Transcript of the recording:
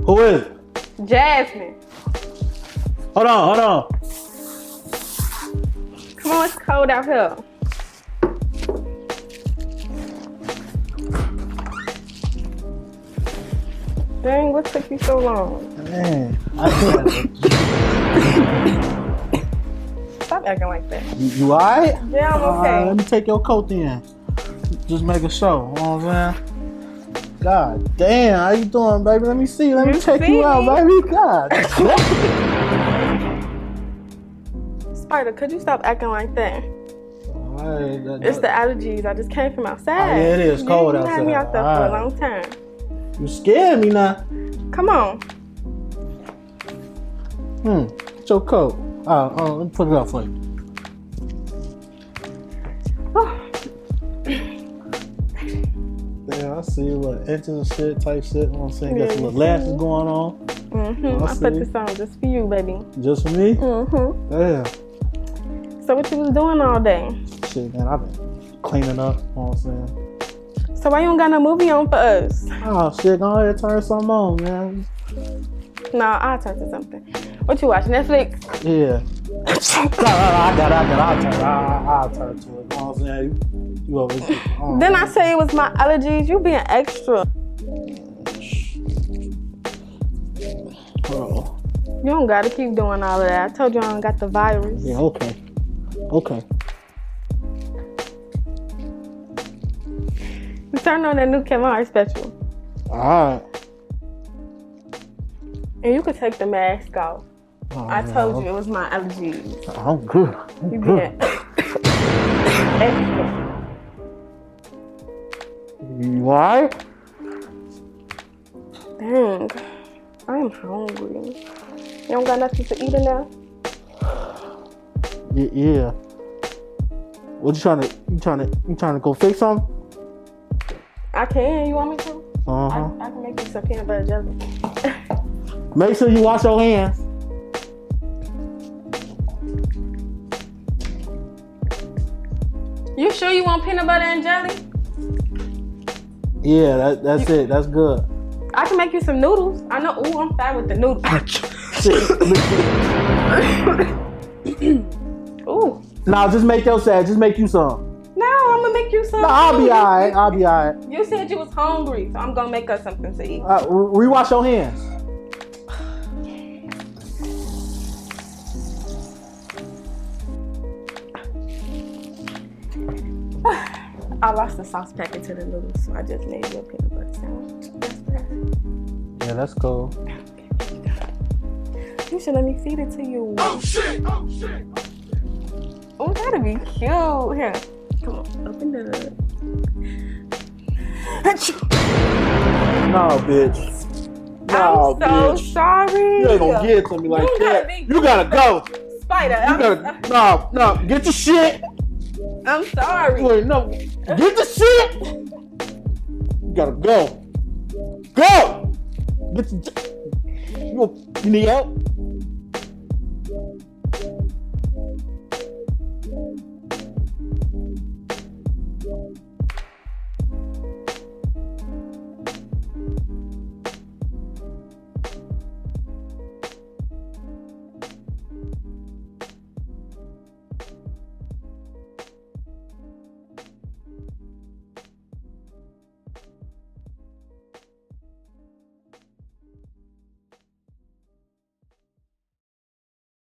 Who is it? Jasmine. Hold on. Come on, it's cold out here. Dang, what took you so long? Man, Stop acting like that. you alright? Yeah, I'm okay. Let me take your coat then. Just make a show. You know what I'm saying? God damn, how you doing, baby? Let me see. Let me check see you out, me? baby. God. Spider, could you stop acting like that? Alright, It's the allergies. I just came from outside. Oh, yeah, it is cold You had me outside. out there for a Alright. long time. You scared me now. Come on. It's your coat. Let me put it up for you. Yeah, I see what inches and shit, type shit. You know what I'm saying? Got some little lashes going on. I put this on just for you, baby. Just for me? Damn. So what you was doing all day? Shit, man, I've been cleaning up. You know what I'm saying? So why you don't got no movie on for us? Oh, shit, go ahead and turn something on, man. Nah, I'll turn to something. What you watch, Netflix? Yeah. I'll turn to it. You know what I'm saying? You over here. Then I say it was my allergies. You being extra. Oh. You don't gotta keep doing all of that. I told you I don't got the virus. Yeah, okay. You turned on that new Kevin Hart special. Alright. And you could take the mask off. Oh, I told you it was my allergies. I'm good. You being extra. You alright? Dang. I'm hungry. You don't got nothing to eat in there? Yeah. What you trying to go fix something? I can. You want me to? Uh-huh. I can make you some peanut butter jelly. Make sure you wash your hands. You sure you want peanut butter and jelly? Yeah, that's it. That's good. I can make you some noodles. I know. Ooh, I'm fine with the noodles. Ooh. Nah, just make your side. Just make you some. No, I'm gonna make you some. Nah, I'll be alright. You said you was hungry, so I'm gonna make us something to eat. Rewash your hands. I lost the sauce packet to the noodles, so I just made you a peanut butter sandwich. Yeah, that's cool. You should let me feed it to you. Oh shit! Oh, that'd be cute. Here, come on, open the. No, bitch. No, I'm so bitch. sorry. You ain't gonna get it to me like You gotta that. be- You gotta go. Spider. No, get your shit. I'm sorry. Wait, no, get the shit. You gotta go. Go. Get the. You need help?